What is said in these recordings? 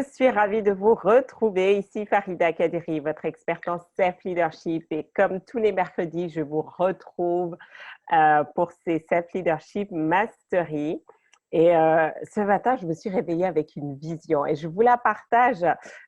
Je suis ravie de vous retrouver. Ici Farida Kadiri, votre experte en self-leadership. Et comme tous les mercredis, je vous retrouve pour ces self-leadership mastery. Et ce matin, je me suis réveillée avec une vision et je vous la partage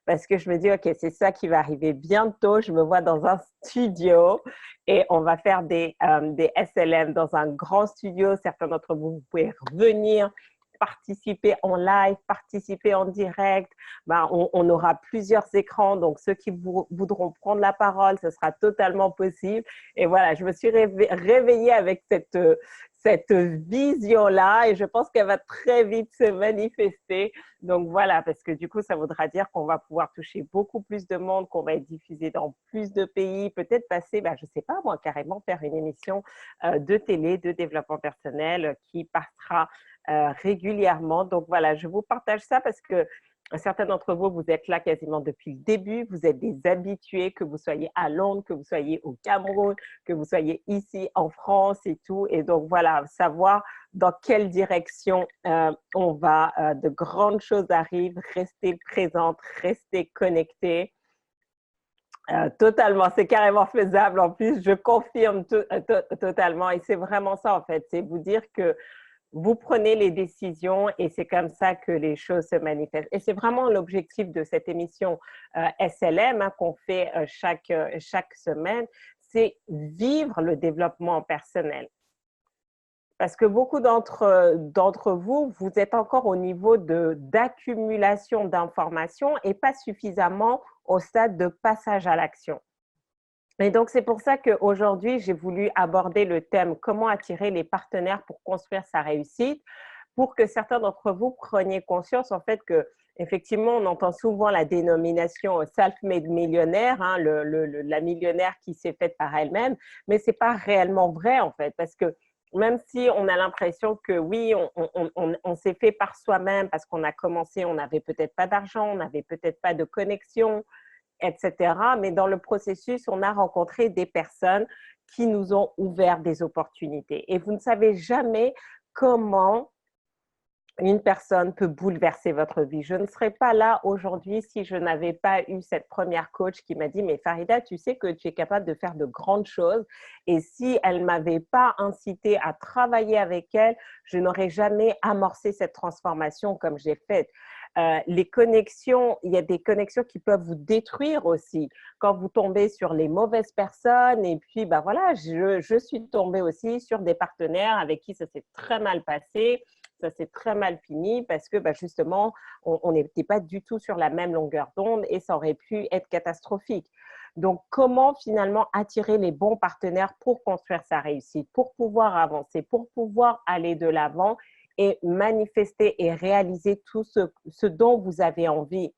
parce que je me dis, OK, c'est ça qui va arriver bientôt. Je me vois dans un studio et on va faire des SLM dans un grand studio. Certains d'entre vous, vous pouvez revenir participer en live, participer en direct. Ben, on aura plusieurs écrans, donc ceux qui voudront prendre la parole, ce sera totalement possible. Et voilà, je me suis réveillée avec cette vision-là et je pense qu'elle va très vite se manifester. Donc voilà, parce que du coup, ça voudra dire qu'on va pouvoir toucher beaucoup plus de monde, qu'on va être diffusé dans plus de pays, peut-être passer, ben, je ne sais pas moi, carrément faire une émission de télé, de développement personnel qui passera régulièrement. Donc voilà, je vous partage ça parce que certains d'entre vous, vous êtes là quasiment depuis le début, vous êtes des habitués, que vous soyez à Londres, que vous soyez au Cameroun, que vous soyez ici en France et tout. Et donc voilà, savoir dans quelle direction on va, de grandes choses arrivent, rester présente, rester connecté. Totalement, c'est carrément faisable en plus, je confirme totalement et c'est vraiment ça en fait, c'est vous dire que vous prenez les décisions et c'est comme ça que les choses se manifestent. Et c'est vraiment l'objectif de cette émission SLM hein, qu'on fait chaque semaine, c'est vivre le développement personnel. Parce que beaucoup d'entre vous, vous êtes encore au niveau d'accumulation d'informations et pas suffisamment au stade de passage à l'action. Et donc, c'est pour ça qu'aujourd'hui, j'ai voulu aborder le thème « Comment attirer les partenaires pour construire sa réussite ?» pour que certains d'entre vous preniez conscience en fait que effectivement, on entend souvent la dénomination self-made millionnaire, hein, la millionnaire qui s'est faite par elle-même, mais ce n'est pas réellement vrai en fait, parce que même si on a l'impression que oui, on s'est fait par soi-même parce qu'on a commencé, on n'avait peut-être pas d'argent, on n'avait peut-être pas de connexion, etc. Mais dans le processus, on a rencontré des personnes qui nous ont ouvert des opportunités. Et vous ne savez jamais comment une personne peut bouleverser votre vie. Je ne serais pas là aujourd'hui si je n'avais pas eu cette première coach qui m'a dit « Mais Farida, tu sais que tu es capable de faire de grandes choses. » Et si elle ne m'avait pas incité à travailler avec elle, je n'aurais jamais amorcé cette transformation comme j'ai faite. Les connexions, il y a des connexions qui peuvent vous détruire aussi quand vous tombez sur les mauvaises personnes. Et puis, bah voilà, je suis tombée aussi sur des partenaires avec qui ça s'est très mal passé. Ça s'est très mal fini parce que bah, justement, on n'était pas du tout sur la même longueur d'onde et ça aurait pu être catastrophique. Donc, comment finalement attirer les bons partenaires pour construire sa réussite, pour pouvoir avancer, pour pouvoir aller de l'avant et manifester et réaliser tout ce dont vous avez envie.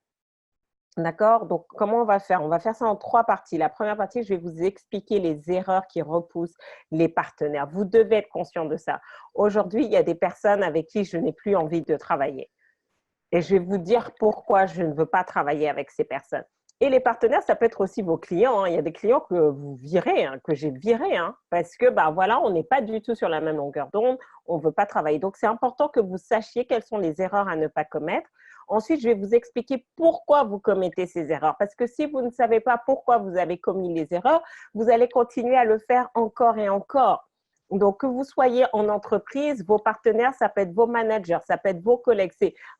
D'accord? Donc, comment on va faire? On va faire ça en 3 parties. La première partie, je vais vous expliquer les erreurs qui repoussent les partenaires. Vous devez être conscient de ça. Aujourd'hui, il y a des personnes avec qui je n'ai plus envie de travailler. Et je vais vous dire pourquoi je ne veux pas travailler avec ces personnes. Et les partenaires, ça peut être aussi vos clients. Hein. Il y a des clients que vous virez, hein, que j'ai virés, hein, parce que ben, voilà, on n'est pas du tout sur la même longueur d'onde, on ne veut pas travailler. Donc, c'est important que vous sachiez quelles sont les erreurs à ne pas commettre. Ensuite, je vais vous expliquer pourquoi vous commettez ces erreurs. Parce que si vous ne savez pas pourquoi vous avez commis les erreurs, vous allez continuer à le faire encore et encore. Donc, que vous soyez en entreprise, vos partenaires, ça peut être vos managers, ça peut être vos collègues.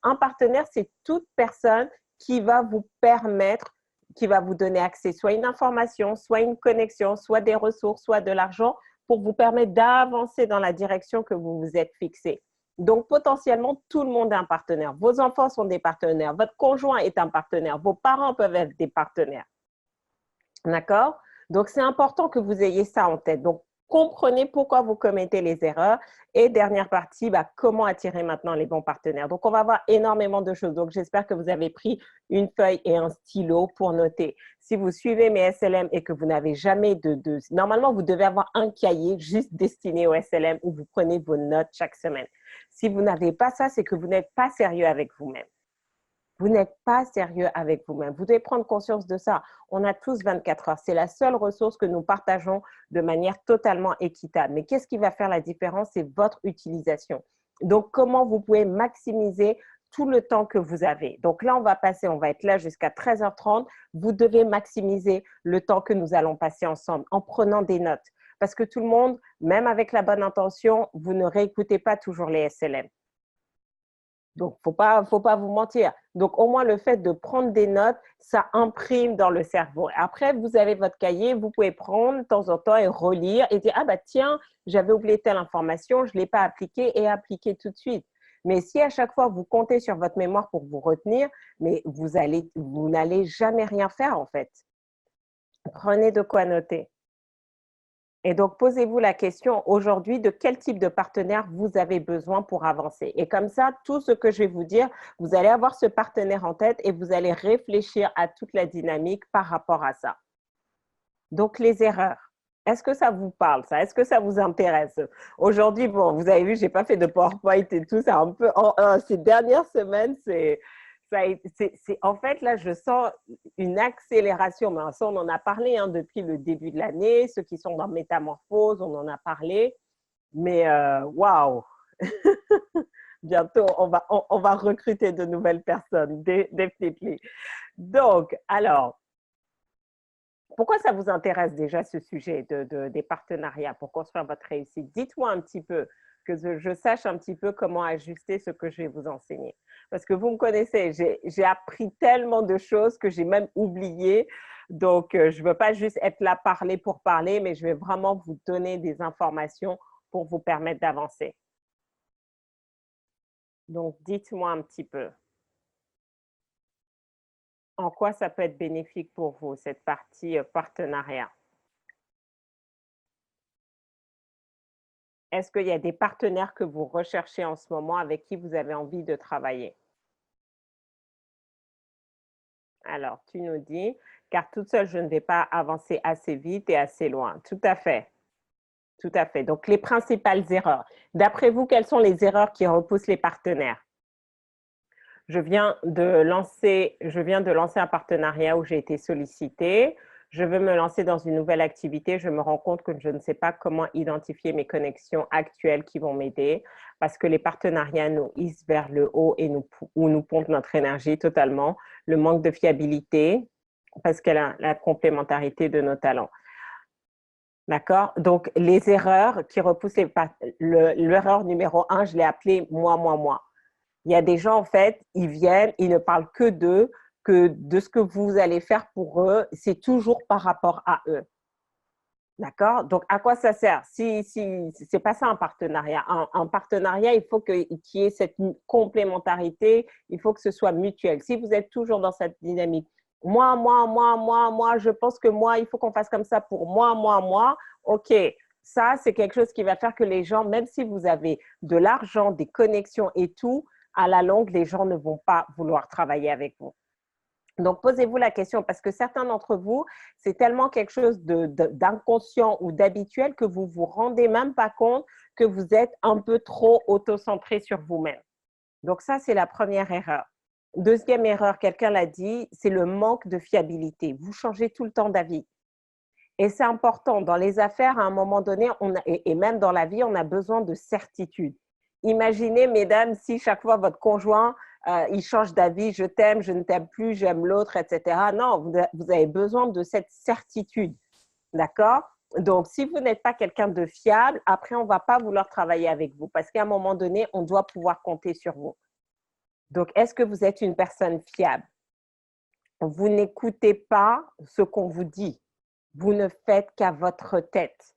Un partenaire, c'est toute personne qui va vous permettre, qui va vous donner accès, soit une information, soit une connexion, soit des ressources, soit de l'argent, pour vous permettre d'avancer dans la direction que vous vous êtes fixé. Donc, potentiellement, tout le monde est un partenaire. Vos enfants sont des partenaires. Votre conjoint est un partenaire. Vos parents peuvent être des partenaires. D'accord? Donc, c'est important que vous ayez ça en tête. Donc, comprenez pourquoi vous commettez les erreurs. Et dernière partie, bah, comment attirer maintenant les bons partenaires. Donc, on va voir énormément de choses. Donc, j'espère que vous avez pris une feuille et un stylo pour noter. Si vous suivez mes SLM et que vous n'avez jamais Normalement, vous devez avoir un cahier juste destiné au SLM où vous prenez vos notes chaque semaine. Si vous n'avez pas ça, c'est que vous n'êtes pas sérieux avec vous-même. Vous n'êtes pas sérieux avec vous-même. Vous devez prendre conscience de ça. On a tous 24 heures. C'est la seule ressource que nous partageons de manière totalement équitable. Mais qu'est-ce qui va faire la différence? C'est votre utilisation. Donc, comment vous pouvez maximiser tout le temps que vous avez. Donc là, on va être là jusqu'à 13h30. Vous devez maximiser le temps que nous allons passer ensemble en prenant des notes. Parce que tout le monde, même avec la bonne intention, vous ne réécoutez pas toujours les SLM. Donc, faut pas vous mentir. Donc, au moins, le fait de prendre des notes, ça imprime dans le cerveau. Après, vous avez votre cahier, vous pouvez prendre de temps en temps et relire et dire, ah bah tiens, j'avais oublié telle information, je ne l'ai pas appliquée et appliquer tout de suite. Mais si à chaque fois, vous comptez sur votre mémoire pour vous retenir, mais vous n'allez jamais rien faire en fait. Prenez de quoi noter. Et donc, posez-vous la question aujourd'hui de quel type de partenaire vous avez besoin pour avancer. Et comme ça, tout ce que je vais vous dire, vous allez avoir ce partenaire en tête et vous allez réfléchir à toute la dynamique par rapport à ça. Donc, les erreurs. Est-ce que ça vous parle, ça? Est-ce que ça vous intéresse? Aujourd'hui, bon, vous avez vu, je n'ai pas fait de PowerPoint et tout. C'est un peu, ces dernières semaines, en fait, là, je sens une accélération. Mais ça, on en a parlé depuis le début de l'année. Ceux qui sont dans Métamorphose, on en a parlé. Mais waouh! Bientôt, on va recruter de nouvelles personnes, definitely. Donc, alors, pourquoi ça vous intéresse déjà ce sujet des partenariats pour construire votre réussite? Dites-moi un petit peu, que je sache un petit peu comment ajuster ce que je vais vous enseigner. Parce que vous me connaissez, j'ai appris tellement de choses que j'ai même oublié. Donc, je ne veux pas juste être là parler pour parler, mais je vais vraiment vous donner des informations pour vous permettre d'avancer. Donc, dites-moi un petit peu. En quoi ça peut être bénéfique pour vous, cette partie partenariat? Est-ce qu'il y a des partenaires que vous recherchez en ce moment avec qui vous avez envie de travailler? Alors, tu nous dis, car toute seule, je ne vais pas avancer assez vite et assez loin. Tout à fait. Tout à fait. Donc, les principales erreurs. D'après vous, quelles sont les erreurs qui repoussent les partenaires? Je viens de lancer un partenariat où j'ai été sollicitée. Je veux me lancer dans une nouvelle activité. Je me rends compte que je ne sais pas comment identifier mes connexions actuelles qui vont m'aider parce que les partenariats nous hissent vers le haut et nous pompent notre énergie totalement. Le manque de fiabilité parce qu'elle a la complémentarité de nos talents. D'accord? Donc, les erreurs qui repoussent l'erreur numéro 1, je l'ai appelée moi, moi, moi. Il y a des gens, en fait, ils viennent, ils ne parlent que d'eux, que de ce que vous allez faire pour eux, c'est toujours par rapport à eux. D'accord? Donc, à quoi ça sert? C'est pas ça un partenariat. Un partenariat, il faut qu'il y ait cette complémentarité, il faut que ce soit mutuel. Si vous êtes toujours dans cette dynamique, moi, je pense que moi, il faut qu'on fasse comme ça pour moi, ok. Ça, c'est quelque chose qui va faire que les gens, même si vous avez de l'argent, des connexions et tout, à la longue, les gens ne vont pas vouloir travailler avec vous. Donc, posez-vous la question parce que certains d'entre vous, c'est tellement quelque chose d'inconscient ou d'habituel que vous ne vous rendez même pas compte que vous êtes un peu trop auto-centré sur vous-même. Donc, ça, c'est la première erreur. Deuxième erreur, quelqu'un l'a dit, c'est le manque de fiabilité. Vous changez tout le temps d'avis. Et c'est important. Dans les affaires, à un moment donné, et même dans la vie, on a besoin de certitude. Imaginez, mesdames, si chaque fois votre conjoint, il change d'avis, je t'aime, je ne t'aime plus, j'aime l'autre, etc. Non, vous avez besoin de cette certitude. D'accord? Donc, si vous n'êtes pas quelqu'un de fiable, après, on ne va pas vouloir travailler avec vous parce qu'à un moment donné, on doit pouvoir compter sur vous. Donc, est-ce que vous êtes une personne fiable? Vous n'écoutez pas ce qu'on vous dit. Vous ne faites qu'à votre tête.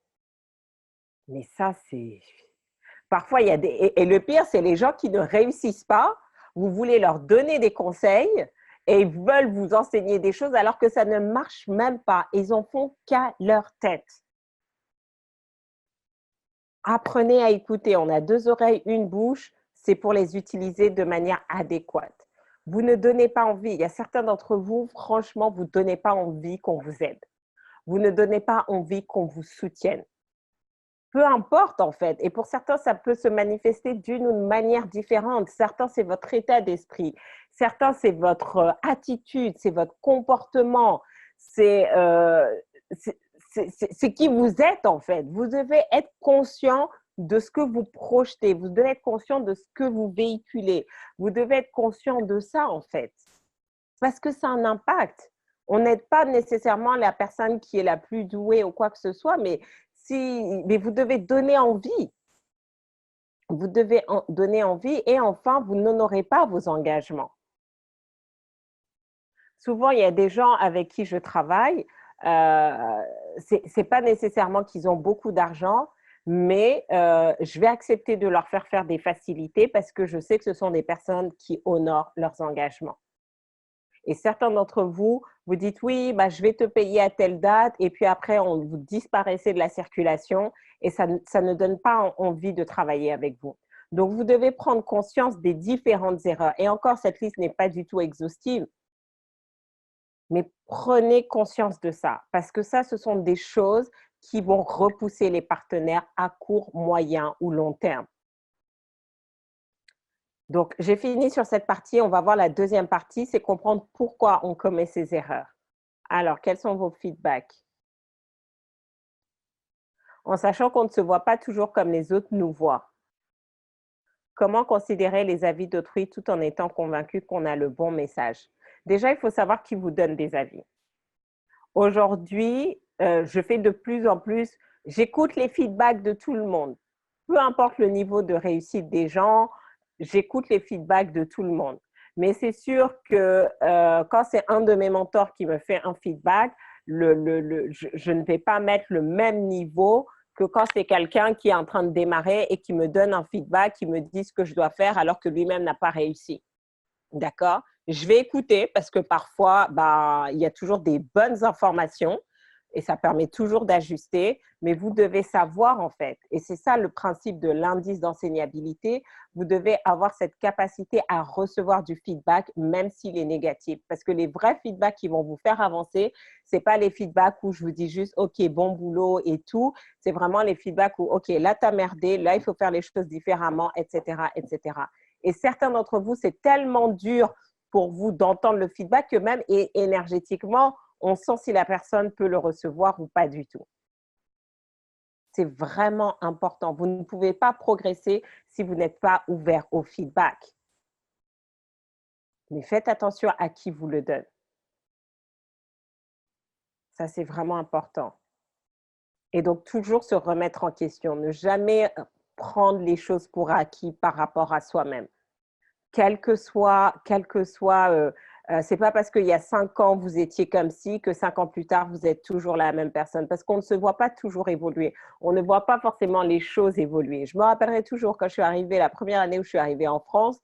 Mais ça, c'est… Parfois, il y a des… Et le pire, c'est les gens qui ne réussissent pas. Vous voulez leur donner des conseils et ils veulent vous enseigner des choses alors que ça ne marche même pas. Ils en font qu'à leur tête. Apprenez à écouter. On a deux oreilles, une bouche. C'est pour les utiliser de manière adéquate. Vous ne donnez pas envie. Il y a certains d'entre vous, franchement, vous ne donnez pas envie qu'on vous aide. Vous ne donnez pas envie qu'on vous soutienne. Peu importe, en fait. Et pour certains, ça peut se manifester d'une manière différente. Certains, c'est votre état d'esprit. Certains, c'est votre attitude, c'est votre comportement. C'est qui vous êtes, en fait. Vous devez être conscient de ce que vous projetez. Vous devez être conscient de ce que vous véhiculez. Vous devez être conscient de ça, en fait. Parce que ça a un impact. On n'aide pas nécessairement la personne qui est la plus douée ou quoi que ce soit, mais vous devez donner envie. Vous devez donner envie et enfin, vous n'honorez pas vos engagements. Souvent, il y a des gens avec qui je travaille, c'est pas nécessairement qu'ils ont beaucoup d'argent, mais je vais accepter de leur faire des facilités parce que je sais que ce sont des personnes qui honorent leurs engagements. Et certains d'entre vous, vous dites oui, bah, je vais te payer à telle date et puis après, vous disparaissez de la circulation et ça ne donne pas envie de travailler avec vous. Donc, vous devez prendre conscience des différentes erreurs. Et encore, cette liste n'est pas du tout exhaustive, mais prenez conscience de ça parce que ça, ce sont des choses qui vont repousser les partenaires à court, moyen ou long terme. Donc, j'ai fini sur cette partie. On va voir la deuxième partie, c'est comprendre pourquoi on commet ces erreurs. Alors, quels sont vos feedbacks? En sachant qu'on ne se voit pas toujours comme les autres nous voient. Comment considérer les avis d'autrui tout en étant convaincu qu'on a le bon message? Déjà, il faut savoir qui vous donne des avis. Aujourd'hui, je fais de plus en plus, j'écoute les feedbacks de tout le monde. Peu importe le niveau de réussite des gens, j'écoute les feedbacks de tout le monde. Mais c'est sûr que quand c'est un de mes mentors qui me fait un feedback, je ne vais pas mettre le même niveau que quand c'est quelqu'un qui est en train de démarrer et qui me donne un feedback, qui me dit ce que je dois faire alors que lui-même n'a pas réussi. D'accord? Je vais écouter parce que parfois, il y a toujours des bonnes informations et ça permet toujours d'ajuster, mais vous devez savoir en fait, et c'est ça le principe de l'indice d'enseignabilité, vous devez avoir cette capacité à recevoir du feedback même s'il est négatif, parce que les vrais feedbacks qui vont vous faire avancer, c'est pas les feedbacks où je vous dis juste ok, bon boulot et tout, c'est vraiment les feedbacks où ok, là t'as merdé, là il faut faire les choses différemment, etc., etc. Et certains d'entre vous, c'est tellement dur pour vous d'entendre le feedback que même énergétiquement, on sent si la personne peut le recevoir ou pas du tout. C'est vraiment important. Vous ne pouvez pas progresser si vous n'êtes pas ouvert au feedback. Mais faites attention à qui vous le donne. Ça, c'est vraiment important. Et donc, toujours se remettre en question. Ne jamais prendre les choses pour acquis par rapport à soi-même. Quel que soit, c'est pas parce qu'il y a 5 ans, vous étiez comme ci, que 5 ans plus tard, vous êtes toujours la même personne. Parce qu'on ne se voit pas toujours évoluer. On ne voit pas forcément les choses évoluer. Je me rappellerai toujours quand je suis arrivée, la première année où je suis arrivée en France,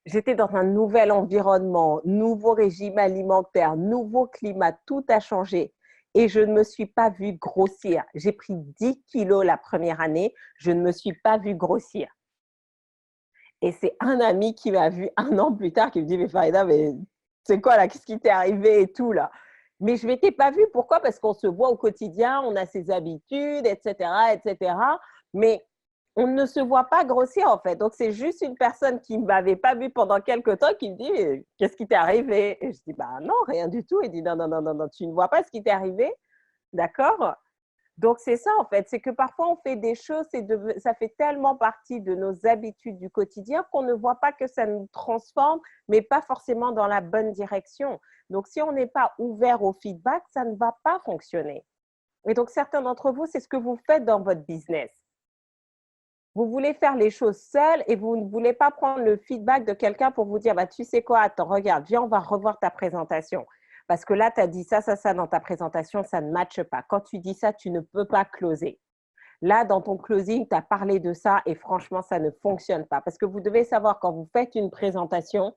j'étais dans un nouvel environnement, nouveau régime alimentaire, nouveau climat, tout a changé. Et je ne me suis pas vue grossir. J'ai pris 10 kilos la première année, je ne me suis pas vue grossir. Et c'est un ami qui m'a vu 1 an plus tard qui me dit « Mais Farida, mais c'est quoi là? Qu'est-ce qui t'est arrivé et tout là ?» Mais je ne m'étais pas vue. Pourquoi? Parce qu'on se voit au quotidien, on a ses habitudes, etc., etc. Mais on ne se voit pas grossir en fait. Donc, c'est juste une personne qui ne m'avait pas vue pendant quelques temps qui me dit « Qu'est-ce qui t'est arrivé ?» Et je dis « Bah non, rien du tout. » Il dit « Non, non, non, non, non, tu ne vois pas ce qui t'est arrivé? D'accord? » Donc, c'est ça, en fait, c'est que parfois, on fait des choses, ça fait tellement partie de nos habitudes du quotidien qu'on ne voit pas que ça nous transforme, mais pas forcément dans la bonne direction. Donc, si on n'est pas ouvert au feedback, ça ne va pas fonctionner. Et donc, certains d'entre vous, c'est ce que vous faites dans votre business. Vous voulez faire les choses seul et vous ne voulez pas prendre le feedback de quelqu'un pour vous dire, bah, tu sais quoi, attends, regarde, viens, on va revoir ta présentation. Parce que là, tu as dit ça, ça, ça dans ta présentation, ça ne matche pas. Quand tu dis ça, tu ne peux pas closer. Là, dans ton closing, tu as parlé de ça et franchement, ça ne fonctionne pas. Parce que vous devez savoir, quand vous faites une présentation,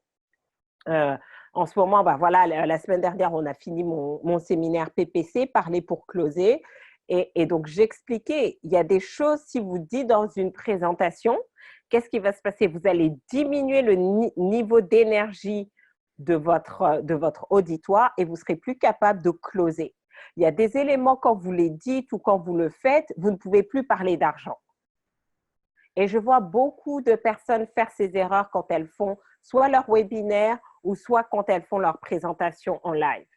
en ce moment, bah, voilà, la semaine dernière, on a fini mon séminaire PPC, parler pour closer. Et donc, j'expliquais, il y a des choses, si vous dites dans une présentation, qu'est-ce qui va se passer? Vous allez diminuer le niveau d'énergie de votre auditoire et vous serez plus capable de closer. Il y a des éléments, quand vous les dites ou quand vous le faites, vous ne pouvez plus parler d'argent. Et je vois beaucoup de personnes faire ces erreurs quand elles font soit leur webinaire ou soit quand elles font leur présentation en live.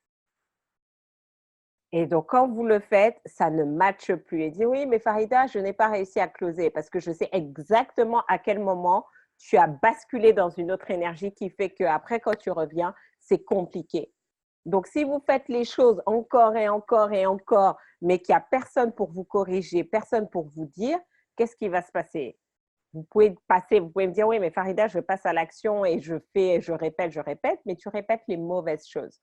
Et donc, quand vous le faites, ça ne matche plus. Et dit, oui, mais Farida, je n'ai pas réussi à closer parce que je sais exactement à quel moment tu as basculé dans une autre énergie qui fait qu'après, quand tu reviens, c'est compliqué. Donc, si vous faites les choses encore et encore et encore, mais qu'il n'y a personne pour vous corriger, personne pour vous dire, qu'est-ce qui va se passer? Vous pouvez me dire, oui, mais Farida, je passe à l'action et je répète, mais tu répètes les mauvaises choses.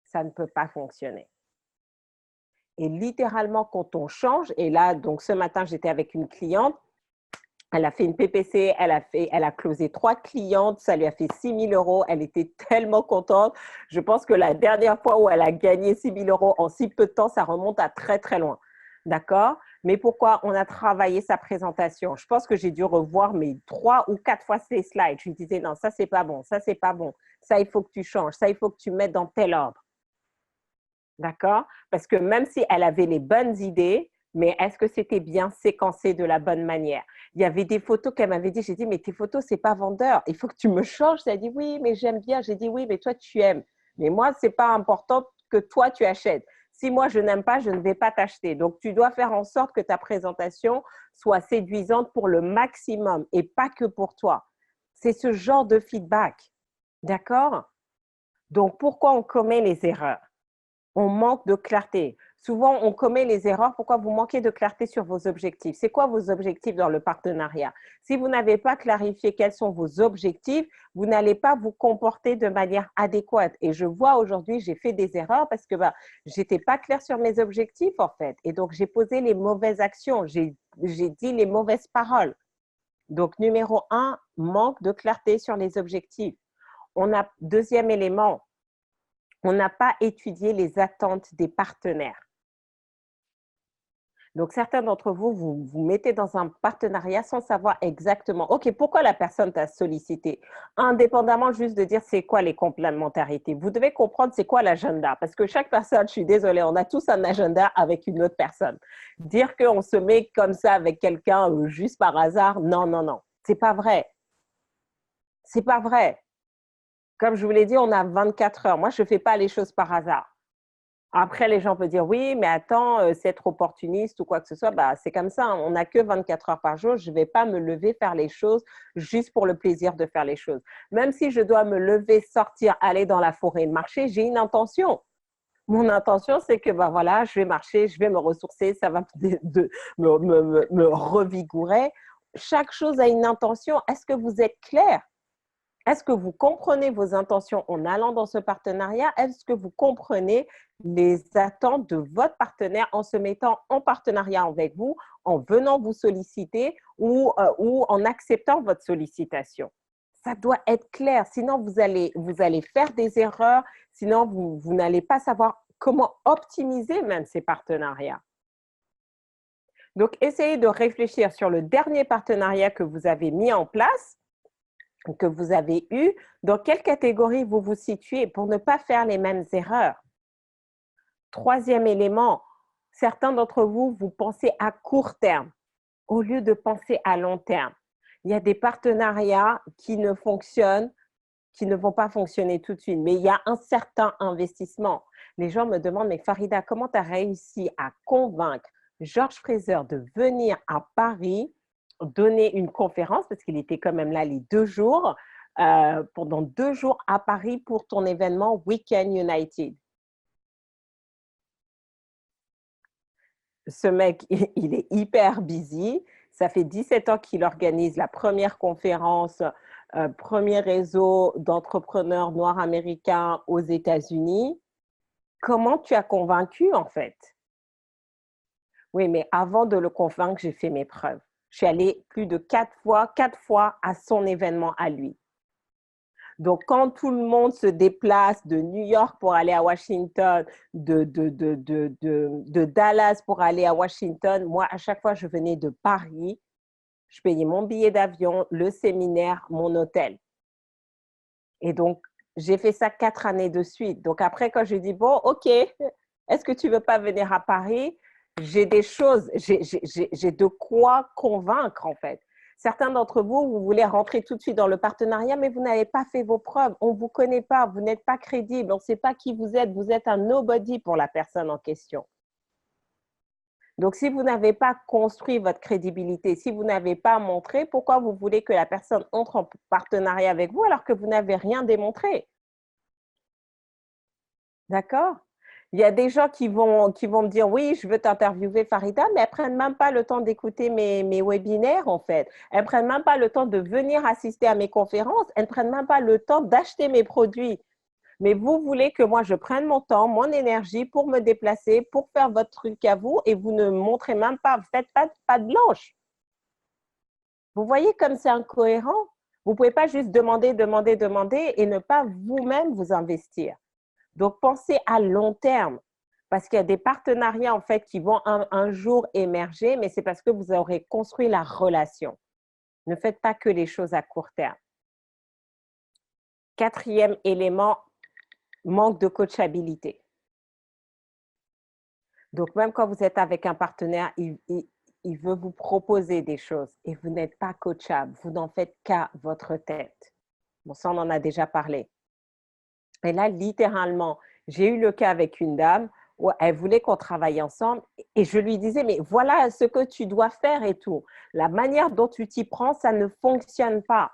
Ça ne peut pas fonctionner. Et littéralement, quand on change, et là, donc ce matin, j'étais avec une cliente, elle a fait une PPC, elle a closé 3 clientes, ça lui a fait 6 000 euros. Elle était tellement contente. Je pense que la dernière fois où elle a gagné 6 000 euros en si peu de temps, ça remonte à très, très loin. D'accord? Mais pourquoi? On a travaillé sa présentation. Je pense que j'ai dû revoir mes 3 ou 4 fois ces slides. Je lui disais, non, ça, c'est pas bon, ça, c'est pas bon. Ça, il faut que tu changes. Ça, il faut que tu mettes dans tel ordre. D'accord? Parce que même si elle avait les bonnes idées, mais est-ce que c'était bien séquencé de la bonne manière? Il y avait des photos qu'elle m'avait dit, j'ai dit, mais tes photos, c'est pas vendeur, il faut que tu me changes. Elle a dit, oui, mais j'aime bien. J'ai dit, oui, mais toi, tu aimes. Mais moi, c'est pas important que toi, tu achètes. Si moi, je n'aime pas, je ne vais pas t'acheter. Donc, tu dois faire en sorte que ta présentation soit séduisante pour le maximum et pas que pour toi. C'est ce genre de feedback. D'accord? Donc, pourquoi on commet les erreurs? On manque de clarté. Souvent, on commet les erreurs. Pourquoi vous manquez de clarté sur vos objectifs? C'est quoi vos objectifs dans le partenariat? Si vous n'avez pas clarifié quels sont vos objectifs, vous n'allez pas vous comporter de manière adéquate. Et je vois aujourd'hui, j'ai fait des erreurs parce que je n'étais pas claire sur mes objectifs en fait. Et donc, j'ai posé les mauvaises actions. J'ai dit les mauvaises paroles. Donc, numéro 1, manque de clarté sur les objectifs. Deuxième élément, on n'a pas étudié les attentes des partenaires. Donc, certains d'entre vous, vous mettez dans un partenariat sans savoir exactement, OK, pourquoi la personne t'a sollicité? Indépendamment juste de dire c'est quoi les complémentarités. Vous devez comprendre c'est quoi l'agenda. Parce que chaque personne, je suis désolée, on a tous un agenda avec une autre personne. Dire qu'on se met comme ça avec quelqu'un juste par hasard, non, non, non. C'est pas vrai. C'est pas vrai. Comme je vous l'ai dit, on a 24 heures. Moi, je ne fais pas les choses par hasard. Après, les gens peuvent dire oui, mais attends, c'est être opportuniste ou quoi que ce soit. C'est comme ça, hein. On n'a que 24 heures par jour. Je ne vais pas me lever, faire les choses juste pour le plaisir de faire les choses. Même si je dois me lever, sortir, aller dans la forêt, marcher, j'ai une intention. Mon intention, c'est que voilà, je vais marcher, je vais me ressourcer, ça va me revigorer. Chaque chose a une intention. Est-ce que vous êtes clair? Est-ce que vous comprenez vos intentions en allant dans ce partenariat? Est-ce que vous comprenez les attentes de votre partenaire en se mettant en partenariat avec vous, en venant vous solliciter ou en acceptant votre sollicitation? Ça doit être clair, sinon vous allez faire des erreurs, sinon vous n'allez pas savoir comment optimiser même ces partenariats. Donc, essayez de réfléchir sur le dernier partenariat que vous avez mis en place, que vous avez eu, dans quelle catégorie vous vous situez pour ne pas faire les mêmes erreurs. Troisième élément, certains d'entre vous, vous pensez à court terme au lieu de penser à long terme. Il y a des partenariats qui ne fonctionnent, qui ne vont pas fonctionner tout de suite, mais il y a un certain investissement. Les gens me demandent, mais Farida, comment tu as réussi à convaincre Georges Fraser de venir à Paris donner une conférence, parce qu'il était quand même là les 2 jours, pendant 2 jours à Paris pour ton événement Weekend United. Ce mec, il est hyper busy. Ça fait 17 ans qu'il organise la première conférence, premier réseau d'entrepreneurs noirs américains aux États-Unis. Comment tu as convaincu en fait? Oui, mais avant de le convaincre, j'ai fait mes preuves. Je suis allée plus de 4 fois à son événement à lui. Donc, quand tout le monde se déplace de New York pour aller à Washington, de Dallas pour aller à Washington, moi, à chaque fois, je venais de Paris, je payais mon billet d'avion, le séminaire, mon hôtel. Et donc, j'ai fait ça 4 années de suite. Donc, après, quand je dis, bon, OK, est-ce que tu ne veux pas venir à Paris? J'ai des choses, j'ai de quoi convaincre, en fait. Certains d'entre vous, vous voulez rentrer tout de suite dans le partenariat, mais vous n'avez pas fait vos preuves. On ne vous connaît pas, vous n'êtes pas crédible, on ne sait pas qui vous êtes un nobody pour la personne en question. Donc, si vous n'avez pas construit votre crédibilité, si vous n'avez pas montré, pourquoi vous voulez que la personne entre en partenariat avec vous alors que vous n'avez rien démontré? D'accord? Il y a des gens qui vont me dire: «Oui, je veux t'interviewer Farida», mais elles ne prennent même pas le temps d'écouter mes webinaires, en fait. Elles ne prennent même pas le temps de venir assister à mes conférences. Elles ne prennent même pas le temps d'acheter mes produits. Mais vous voulez que moi, je prenne mon temps, mon énergie pour me déplacer, pour faire votre truc à vous et vous ne montrez même pas, vous faites pas de blanche. Vous voyez comme c'est incohérent? Vous ne pouvez pas juste demander, demander, demander et ne pas vous-même vous investir. Donc, pensez à long terme parce qu'il y a des partenariats en fait qui vont un jour émerger, mais c'est parce que vous aurez construit la relation. Ne faites pas que les choses à court terme. Quatrième élément, manque de coachabilité. Donc, même quand vous êtes avec un partenaire, il veut vous proposer des choses et vous n'êtes pas coachable. Vous n'en faites qu'à votre tête. Bon, ça, on en a déjà parlé. Et là, littéralement, j'ai eu le cas avec une dame où elle voulait qu'on travaille ensemble et je lui disais, mais voilà ce que tu dois faire et tout. La manière dont tu t'y prends, ça ne fonctionne pas.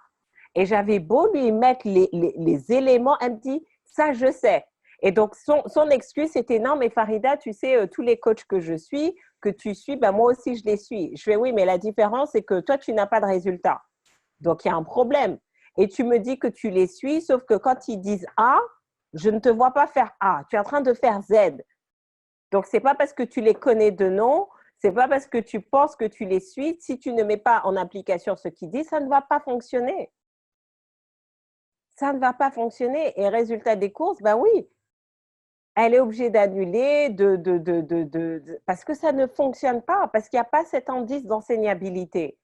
Et j'avais beau lui mettre les éléments, elle me dit, ça je sais. Et donc, son excuse, c'était, non, mais Farida, tu sais, tous les coachs que je suis, que tu suis, ben moi aussi, je les suis. Je fais, oui, mais la différence, c'est que toi, tu n'as pas de résultat. Donc, il y a un problème. Et tu me dis que tu les suis, sauf que quand ils disent A, je ne te vois pas faire A. Tu es en train de faire Z. Donc, ce n'est pas parce que tu les connais de nom, ce n'est pas parce que tu penses que tu les suis. Si tu ne mets pas en application ce qu'ils disent, ça ne va pas fonctionner. Ça ne va pas fonctionner. Et résultat des courses, ben oui, elle est obligée d'annuler parce que ça ne fonctionne pas, parce qu'il n'y a pas cet indice d'enseignabilité.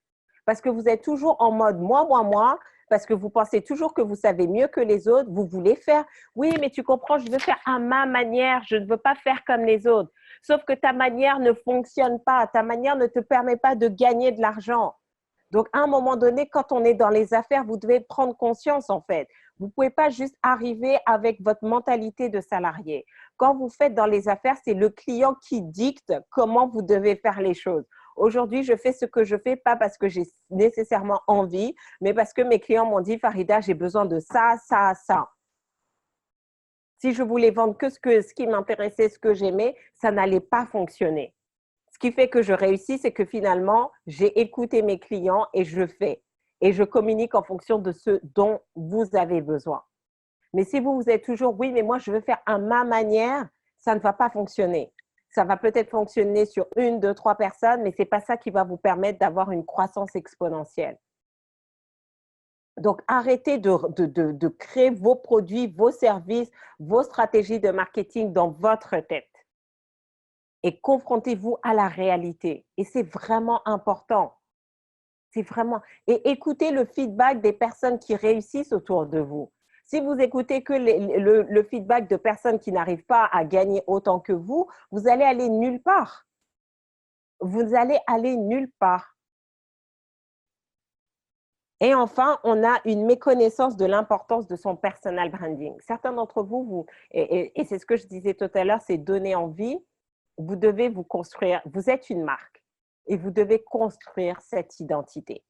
Parce que vous êtes toujours en mode moi, parce que vous pensez toujours que vous savez mieux que les autres, vous voulez faire, oui, mais tu comprends, je veux faire à ma manière, je ne veux pas faire comme les autres. Sauf que ta manière ne fonctionne pas, ta manière ne te permet pas de gagner de l'argent. Donc, à un moment donné, quand on est dans les affaires, vous devez prendre conscience, en fait. Vous ne pouvez pas juste arriver avec votre mentalité de salarié. Quand vous faites dans les affaires, c'est le client qui dicte comment vous devez faire les choses. Aujourd'hui, je fais ce que je fais, pas parce que j'ai nécessairement envie, mais parce que mes clients m'ont dit, Farida, j'ai besoin de ça, ça, ça. Si je voulais vendre que ce qui m'intéressait, ce que j'aimais, ça n'allait pas fonctionner. Ce qui fait que je réussis, c'est que finalement, j'ai écouté mes clients et je fais. Et je communique en fonction de ce dont vous avez besoin. Mais si vous êtes toujours, oui, mais moi, je veux faire à ma manière, ça ne va pas fonctionner. Ça va peut-être fonctionner sur 1, 2, 3 personnes, mais ce n'est pas ça qui va vous permettre d'avoir une croissance exponentielle. Donc, arrêtez de créer vos produits, vos services, vos stratégies de marketing dans votre tête. Et confrontez-vous à la réalité. Et c'est vraiment important. C'est vraiment… Et écoutez le feedback des personnes qui réussissent autour de vous. Si vous écoutez que le feedback de personnes qui n'arrivent pas à gagner autant que vous, vous allez aller nulle part. Vous allez aller nulle part. Et enfin, on a une méconnaissance de l'importance de son personal branding. Certains d'entre vous, et c'est ce que je disais tout à l'heure, c'est donner envie. Vous devez vous construire, vous êtes une marque et vous devez construire cette identité.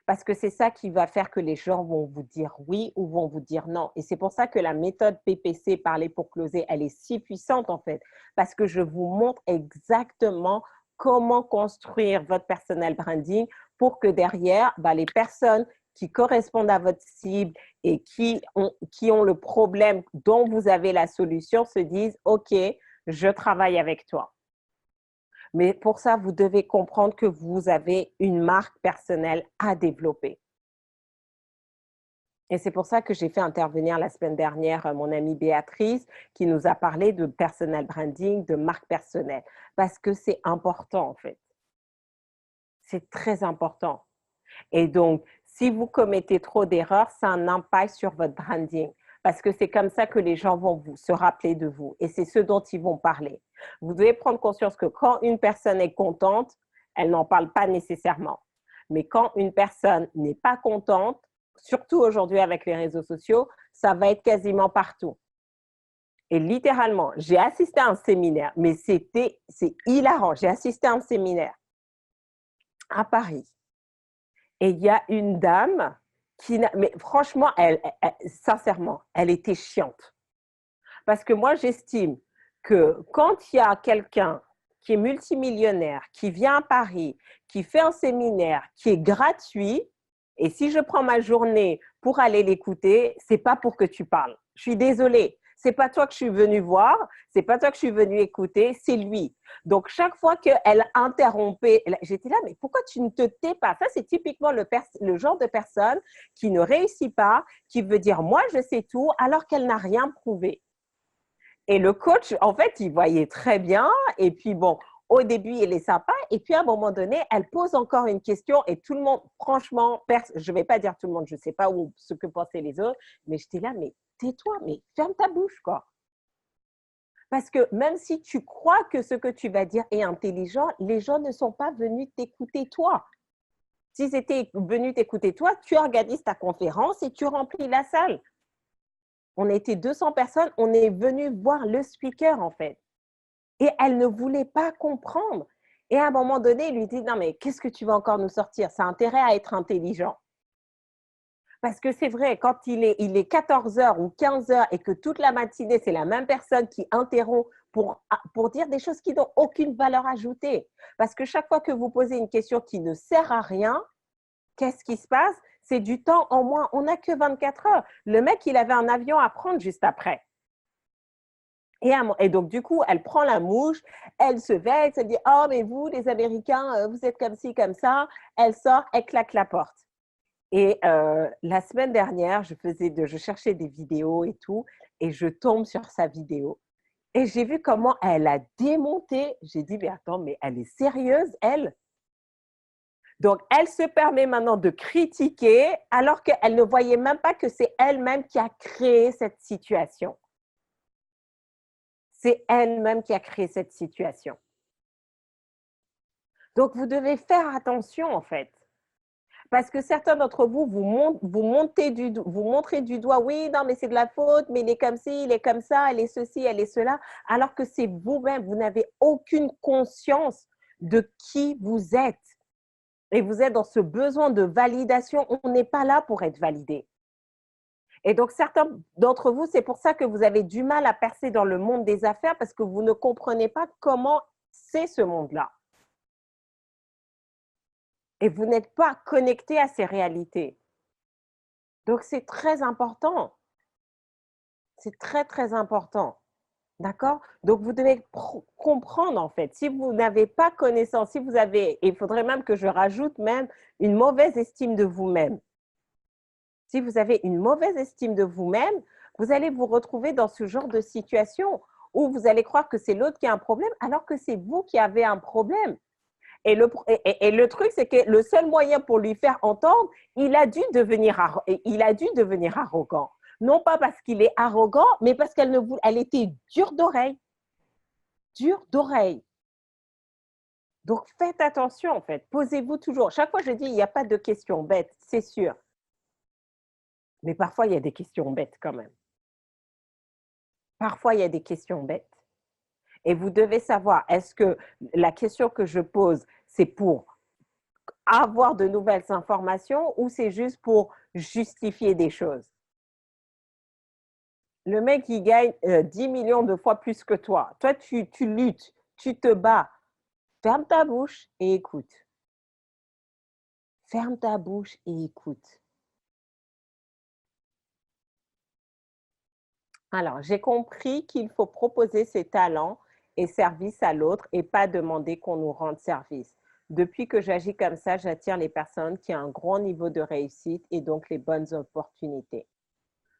Parce que c'est ça qui va faire que les gens vont vous dire oui ou vont vous dire non. Et c'est pour ça que la méthode PPC, parler pour closer, elle est si puissante en fait. Parce que je vous montre exactement comment construire votre personal branding pour que derrière, les personnes qui correspondent à votre cible et qui ont le problème dont vous avez la solution se disent « Ok, je travaille avec toi ». Mais pour ça, vous devez comprendre que vous avez une marque personnelle à développer. Et c'est pour ça que j'ai fait intervenir la semaine dernière mon amie Béatrice qui nous a parlé de personal branding, de marque personnelle. Parce que c'est important en fait. C'est très important. Et donc, si vous commettez trop d'erreurs, ça a un impact sur votre branding. Parce que c'est comme ça que les gens vont se rappeler de vous. Et c'est ce dont ils vont parler. Vous devez prendre conscience que quand une personne est contente, elle n'en parle pas nécessairement. Mais quand une personne n'est pas contente, surtout aujourd'hui avec les réseaux sociaux, ça va être quasiment partout. Et littéralement, j'ai assisté à un séminaire, mais c'est hilarant. J'ai assisté à un séminaire à Paris. Et il y a une dame qui, mais franchement, sincèrement, elle était chiante. Parce que moi, j'estime que quand il y a quelqu'un qui est multimillionnaire, qui vient à Paris, qui fait un séminaire, qui est gratuit, et si je prends ma journée pour aller l'écouter, c'est pas pour que tu parles. Je suis désolée. C'est pas toi que je suis venue voir, c'est pas toi que je suis venue écouter, c'est lui. Donc, chaque fois qu'elle interrompait, j'étais là, mais pourquoi tu ne te tais pas? Ça, c'est typiquement le genre de personne qui ne réussit pas, qui veut dire, moi, je sais tout, alors qu'elle n'a rien prouvé. Et le coach, en fait, il voyait très bien. Et puis, bon, au début, il est sympa. Et puis, à un moment donné, elle pose encore une question. Et tout le monde, franchement, je ne vais pas dire tout le monde, je ne sais pas ce que pensaient les autres. Mais j'étais là, mais tais-toi, mais ferme ta bouche, quoi. Parce que même si tu crois que ce que tu vas dire est intelligent, les gens ne sont pas venus t'écouter toi. S'ils étaient venus t'écouter toi, tu organises ta conférence et tu remplis la salle. On était 200 personnes, on est venu voir le speaker en fait. Et elle ne voulait pas comprendre. Et à un moment donné, il lui dit, non mais qu'est-ce que tu vas encore nous sortir? Ça a intérêt à être intelligent. Parce que c'est vrai, quand il est 14 heures ou 15 heures et que toute la matinée, c'est la même personne qui interrompt pour dire des choses qui n'ont aucune valeur ajoutée. Parce que chaque fois que vous posez une question qui ne sert à rien, qu'est-ce qui se passe? C'est du temps en moins. On n'a que 24 heures. Le mec, il avait un avion à prendre juste après. Et donc, du coup, elle prend la mouche, elle se vexe, elle dit « Oh, mais vous, les Américains, vous êtes comme ci, comme ça. » Elle sort, elle claque la porte. Et la semaine dernière, je cherchais des vidéos et tout, et je tombe sur sa vidéo. Et j'ai vu comment elle a démonté. J'ai dit « Mais attends, mais elle est sérieuse, elle ?» Donc, elle se permet maintenant de critiquer alors qu'elle ne voyait même pas que c'est elle-même qui a créé cette situation. C'est elle-même qui a créé cette situation. Donc, vous devez faire attention, en fait. Parce que certains d'entre vous, vous montrez du doigt, oui, non, mais c'est de la faute, mais il est comme ci, il est comme ça, elle est ceci, elle est cela, alors que c'est vous-même, vous n'avez aucune conscience de qui vous êtes. Et vous êtes dans ce besoin de validation, on n'est pas là pour être validé. Et donc, certains d'entre vous, c'est pour ça que vous avez du mal à percer dans le monde des affaires parce que vous ne comprenez pas comment c'est ce monde-là. Et vous n'êtes pas connecté à ces réalités. Donc, c'est très important. C'est très, très important. D'accord? Donc, vous devez comprendre, en fait. Si vous n'avez pas connaissance, si vous avez, il faudrait même que je rajoute même une mauvaise estime de vous-même. Si vous avez une mauvaise estime de vous-même, vous allez vous retrouver dans ce genre de situation où vous allez croire que c'est l'autre qui a un problème alors que c'est vous qui avez un problème. Et le truc, c'est que le seul moyen pour lui faire entendre, il a dû devenir arrogant. Non pas parce qu'il est arrogant, mais parce elle était dure d'oreille. Dure d'oreille. Donc, faites attention, en fait. Posez-vous toujours. Chaque fois, je dis, il n'y a pas de questions bêtes, c'est sûr. Mais parfois, il y a des questions bêtes quand même. Parfois, il y a des questions bêtes. Et vous devez savoir, est-ce que la question que je pose, c'est pour avoir de nouvelles informations ou c'est juste pour justifier des choses? Le mec, il gagne 10 millions de fois plus que toi. Toi, tu luttes, tu te bats. Ferme ta bouche et écoute. Ferme ta bouche et écoute. Alors, j'ai compris qu'il faut proposer ses talents et services à l'autre et pas demander qu'on nous rende service. Depuis que j'agis comme ça, j'attire les personnes qui ont un grand niveau de réussite et donc les bonnes opportunités.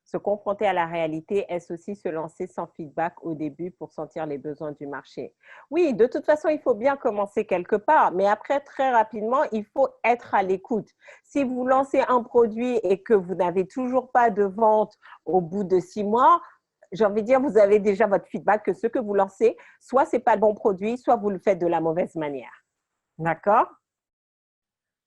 Se confronter à la réalité, est-ce aussi se lancer sans feedback au début pour sentir les besoins du marché? Oui, de toute façon, il faut bien commencer quelque part, mais après, très rapidement, il faut être à l'écoute. Si vous lancez un produit et que vous n'avez toujours pas de vente au bout de 6 mois, j'ai envie de dire, vous avez déjà votre feedback que ce que vous lancez, soit ce n'est pas le bon produit, soit vous le faites de la mauvaise manière. D'accord?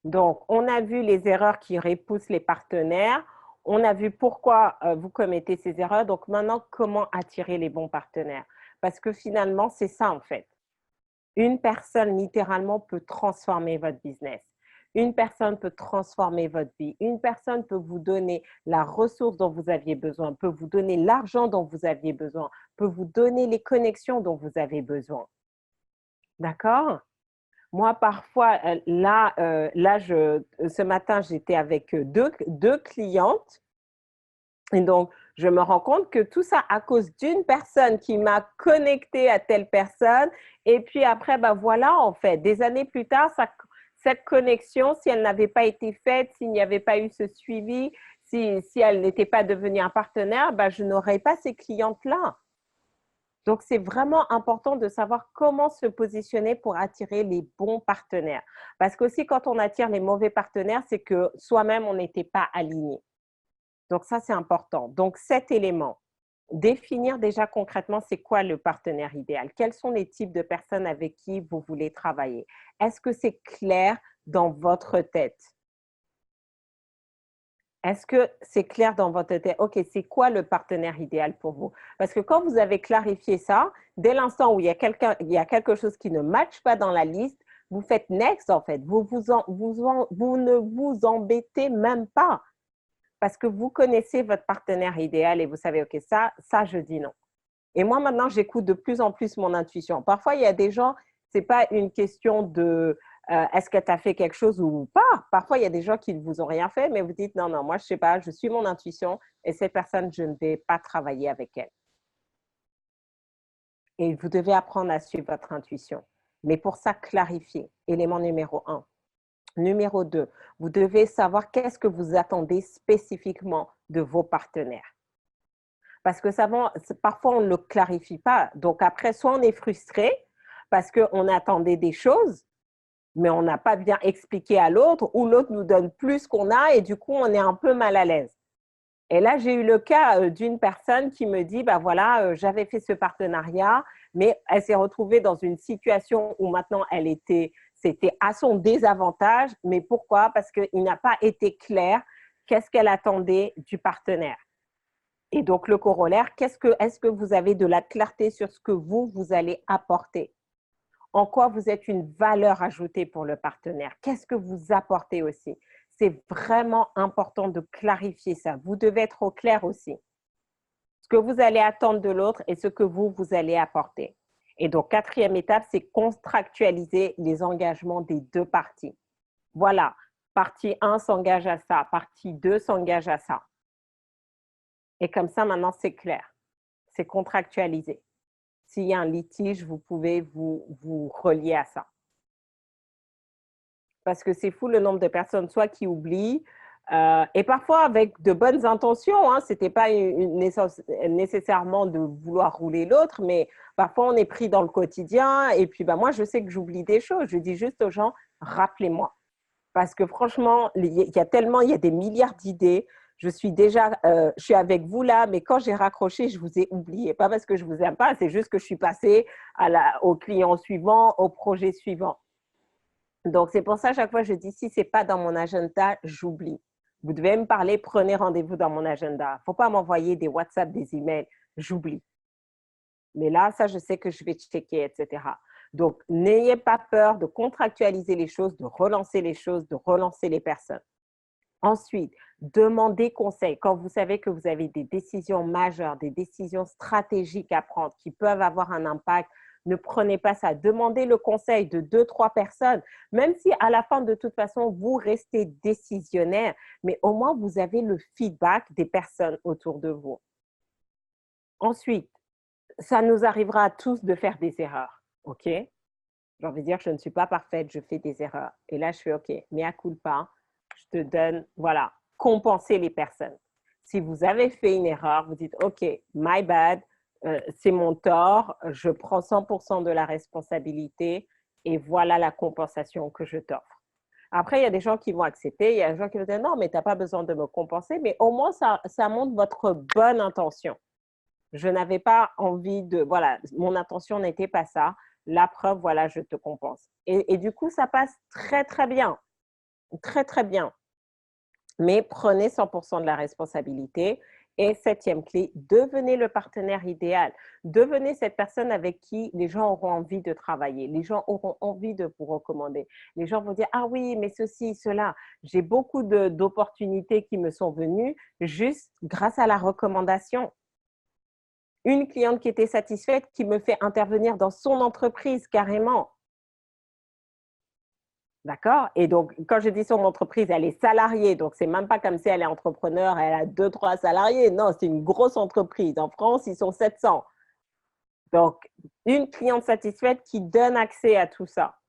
Donc, on a vu les erreurs qui repoussent les partenaires. On a vu pourquoi vous commettez ces erreurs. Donc, maintenant, comment attirer les bons partenaires? Parce que finalement, c'est ça en fait. Une personne, littéralement, peut transformer votre business. Une personne peut transformer votre vie. Une personne peut vous donner la ressource dont vous aviez besoin, peut vous donner l'argent dont vous aviez besoin, peut vous donner les connexions dont vous avez besoin. D'accord? Moi, parfois, ce matin, j'étais avec deux clientes. Et donc, je me rends compte que tout ça à cause d'une personne qui m'a connectée à telle personne. Et puis après, ben voilà, en fait, des années plus tard, cette connexion, si elle n'avait pas été faite, s'il n'y avait pas eu ce suivi, si elle n'était pas devenue un partenaire, ben je n'aurais pas ces clientes-là. Donc, c'est vraiment important de savoir comment se positionner pour attirer les bons partenaires. Parce qu'aussi, quand on attire les mauvais partenaires, c'est que soi-même, on n'était pas aligné. Donc, ça, c'est important. Donc, cet élément, définir déjà concrètement c'est quoi le partenaire idéal. Quels sont les types de personnes avec qui vous voulez travailler? Est-ce que c'est clair dans votre tête? Est-ce que c'est clair dans votre tête? OK, c'est quoi le partenaire idéal pour vous? Parce que quand vous avez clarifié ça, dès l'instant où il y a quelque chose qui ne matche pas dans la liste, vous faites next en fait. Vous ne vous embêtez même pas parce que vous connaissez votre partenaire idéal et vous savez, OK, ça je dis non. Et moi, maintenant, j'écoute de plus en plus mon intuition. Parfois, il y a des gens, ce n'est pas une question de est-ce que tu as fait quelque chose ou pas. Parfois, il y a des gens qui ne vous ont rien fait, mais vous dites non, non, moi, je ne sais pas, je suis mon intuition et cette personne, je ne vais pas travailler avec elle. Et vous devez apprendre à suivre votre intuition. Mais pour ça, clarifier. Élément numéro 1. Numéro 2, vous devez savoir qu'est-ce que vous attendez spécifiquement de vos partenaires. Parce que parfois, on ne le clarifie pas. Donc après, soit on est frustré parce qu'on attendait des choses, mais on n'a pas bien expliqué à l'autre, ou l'autre nous donne plus qu'on a et du coup, on est un peu mal à l'aise. Et là, j'ai eu le cas d'une personne qui me dit, bah voilà, j'avais fait ce partenariat, mais elle s'est retrouvée dans une situation où maintenant c'était à son désavantage. Mais pourquoi? Parce qu'il n'a pas été clair qu'est-ce qu'elle attendait du partenaire. Et donc, le corollaire, est-ce que vous avez de la clarté sur ce que vous allez apporter? En quoi vous êtes une valeur ajoutée pour le partenaire? Qu'est-ce que vous apportez aussi? C'est vraiment important de clarifier ça. Vous devez être au clair aussi. Ce que vous allez attendre de l'autre et ce que vous allez apporter. Et donc, quatrième étape, c'est contractualiser les engagements des deux parties. Voilà, partie 1 s'engage à ça, partie 2 s'engage à ça. Et comme ça, maintenant, c'est clair. C'est contractualisé. S'il y a un litige, vous pouvez vous relier à ça. Parce que c'est fou le nombre de personnes, soit qui oublient, et parfois avec de bonnes intentions, hein, ce n'était pas nécessairement de vouloir rouler l'autre, mais parfois on est pris dans le quotidien, et puis moi je sais que j'oublie des choses, je dis juste aux gens, rappelez-moi. Parce que franchement, il y a des milliards d'idées, je suis avec vous là, mais quand j'ai raccroché, je vous ai oublié. Pas parce que je vous aime pas, c'est juste que je suis passée au client suivant, au projet suivant. Donc, c'est pour ça, à chaque fois, je dis, si ce n'est pas dans mon agenda, j'oublie. Vous devez me parler, prenez rendez-vous dans mon agenda. Il ne faut pas m'envoyer des WhatsApp, des emails, j'oublie. Mais là, ça, je sais que je vais checker, etc. Donc, n'ayez pas peur de contractualiser les choses, de relancer les choses, de relancer les personnes. Ensuite, demandez conseil. Quand vous savez que vous avez des décisions majeures, des décisions stratégiques à prendre qui peuvent avoir un impact, ne prenez pas ça. Demandez le conseil de 2-3 personnes, même si à la fin, de toute façon, vous restez décisionnaire, mais au moins, vous avez le feedback des personnes autour de vous. Ensuite, ça nous arrivera à tous de faire des erreurs, OK? J'ai envie de dire, je ne suis pas parfaite, je fais des erreurs. Et là, je fais, OK, mea culpa, je te donne, voilà, compenser les personnes. Si vous avez fait une erreur, vous dites, OK, my bad, c'est mon tort, je prends 100% de la responsabilité et voilà la compensation que je t'offre. Après, il y a des gens qui vont accepter, il y a des gens qui vont dire, non, mais tu n'as pas besoin de me compenser, mais au moins, ça montre votre bonne intention. Je n'avais pas envie de, voilà, mon intention n'était pas ça. La preuve, voilà, je te compense. Et du coup, ça passe très, très bien. Très, très bien. Mais prenez 100% de la responsabilité. Et septième clé, devenez le partenaire idéal. Devenez cette personne avec qui les gens auront envie de travailler. Les gens auront envie de vous recommander. Les gens vont dire, ah oui, mais ceci, cela. J'ai beaucoup d'opportunités qui me sont venues juste grâce à la recommandation. Une cliente qui était satisfaite, qui me fait intervenir dans son entreprise carrément. D'accord? Et donc, quand je dis son entreprise, elle est salariée. Donc, c'est même pas comme si elle est entrepreneur, elle a 2, 3 salariés. Non, c'est une grosse entreprise. En France, ils sont 700. Donc, une cliente satisfaite qui donne accès à tout ça.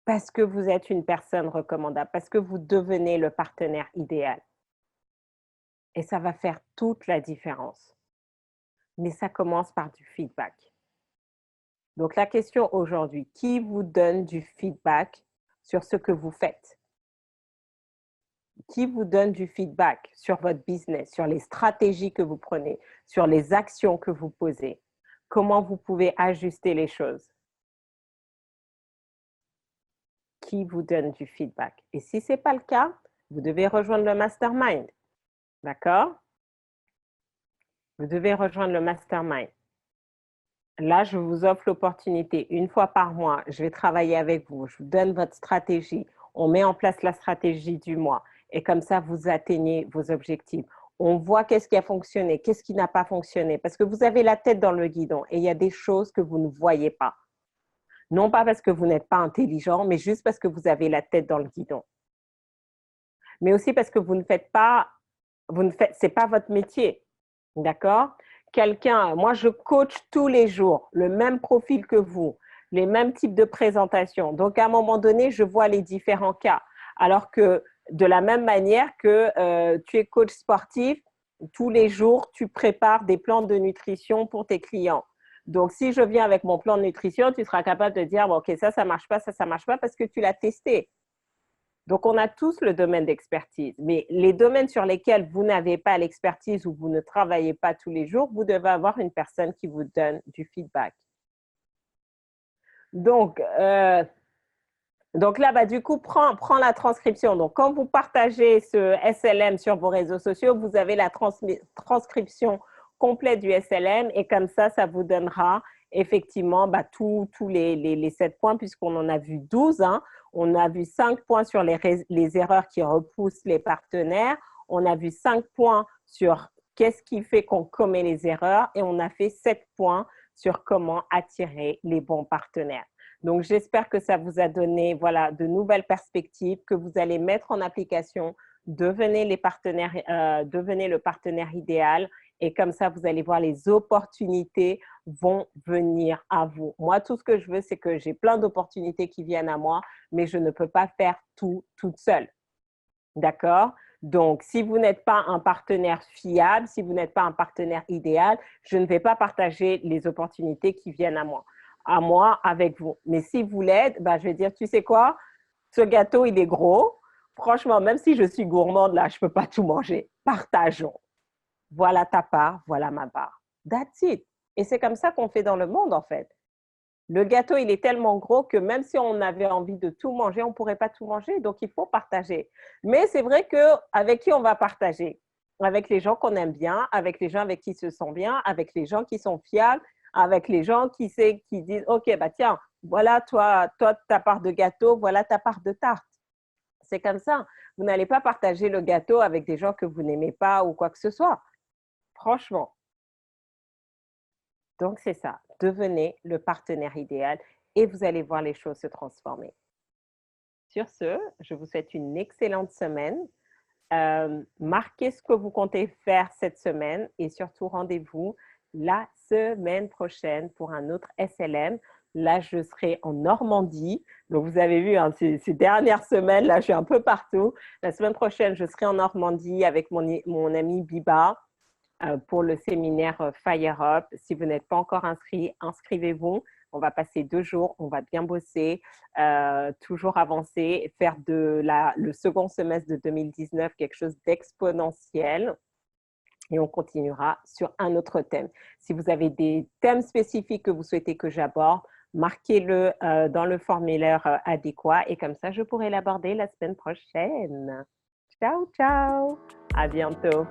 Parce que vous êtes une personne recommandable, parce que vous devenez le partenaire idéal. Et ça va faire toute la différence. Mais ça commence par du feedback. Donc, la question aujourd'hui, qui vous donne du feedback sur ce que vous faites? Qui vous donne du feedback sur votre business, sur les stratégies que vous prenez, sur les actions que vous posez? Comment vous pouvez ajuster les choses? Qui vous donne du feedback? Et si ce n'est pas le cas, vous devez rejoindre le mastermind. D'accord? Vous devez rejoindre le mastermind. Là, je vous offre l'opportunité, une fois par mois, je vais travailler avec vous, je vous donne votre stratégie, on met en place la stratégie du mois et comme ça, vous atteignez vos objectifs. On voit qu'est-ce qui a fonctionné, qu'est-ce qui n'a pas fonctionné, parce que vous avez la tête dans le guidon et il y a des choses que vous ne voyez pas. Non pas parce que vous n'êtes pas intelligent, mais juste parce que vous avez la tête dans le guidon. Mais aussi parce que vous ne faites pas, c'est pas votre métier, d'accord? Quelqu'un, moi je coach tous les jours, le même profil que vous, les mêmes types de présentations. Donc à un moment donné, je vois les différents cas. Alors que de la même manière que tu es coach sportif, tous les jours, tu prépares des plans de nutrition pour tes clients. Donc, si je viens avec mon plan de nutrition, tu seras capable de dire, bon, OK, ça marche pas, ça marche pas parce que tu l'as testé. Donc, on a tous le domaine d'expertise, mais les domaines sur lesquels vous n'avez pas l'expertise ou vous ne travaillez pas tous les jours, vous devez avoir une personne qui vous donne du feedback. Donc là, bah, du coup, prends la transcription. Donc, quand vous partagez ce SLM sur vos réseaux sociaux, vous avez la transcription complète du SLM et comme ça vous donnera effectivement bah, tous les 7 points puisqu'on en a vu 12. Hein. On a vu 5 points sur les erreurs qui repoussent les partenaires. On a vu 5 points sur qu'est-ce qui fait qu'on commet les erreurs et on a fait 7 points sur comment attirer les bons partenaires. Donc, j'espère que ça vous a donné voilà, de nouvelles perspectives, que vous allez mettre en application, devenez le partenaire idéal et comme ça, vous allez voir les opportunités vont venir à vous. Moi, tout ce que je veux, c'est que j'ai plein d'opportunités qui viennent à moi, mais je ne peux pas faire tout toute seule. D'accord? Donc, si vous n'êtes pas un partenaire fiable, si vous n'êtes pas un partenaire idéal, je ne vais pas partager les opportunités qui viennent à moi avec vous. Mais si vous l'êtes, bah, je vais dire, tu sais quoi, ce gâteau, il est gros. Franchement, même si je suis gourmande, là, je ne peux pas tout manger. Partageons. Voilà ta part, voilà ma part. That's it. Et c'est comme ça qu'on fait dans le monde, en fait. Le gâteau, il est tellement gros que même si on avait envie de tout manger, on ne pourrait pas tout manger. Donc, il faut partager. Mais c'est vrai qu'avec qui on va partager? Avec les gens qu'on aime bien, avec les gens avec qui se sent bien, avec les gens qui sont fiables, avec les gens qui disent, OK, bah tiens, voilà toi, ta part de gâteau, voilà ta part de tarte. C'est comme ça. Vous n'allez pas partager le gâteau avec des gens que vous n'aimez pas ou quoi que ce soit. Franchement. Donc, c'est ça. Devenez le partenaire idéal et vous allez voir les choses se transformer. Sur ce, je vous souhaite une excellente semaine. Marquez ce que vous comptez faire cette semaine et surtout rendez-vous la semaine prochaine pour un autre SLM. Là, je serai en Normandie. Donc, vous avez vu, hein, ces dernières semaines, là, je suis un peu partout. La semaine prochaine, je serai en Normandie avec mon ami Biba pour le séminaire Fire Up. Si vous n'êtes pas encore inscrit, inscrivez-vous. On va passer 2 jours, on va bien bosser, toujours avancer, faire le second semestre de 2019 quelque chose d'exponentiel. Et on continuera sur un autre thème. Si vous avez des thèmes spécifiques que vous souhaitez que j'aborde, marquez-le dans le formulaire adéquat et comme ça, je pourrai l'aborder la semaine prochaine. Ciao, ciao! À bientôt!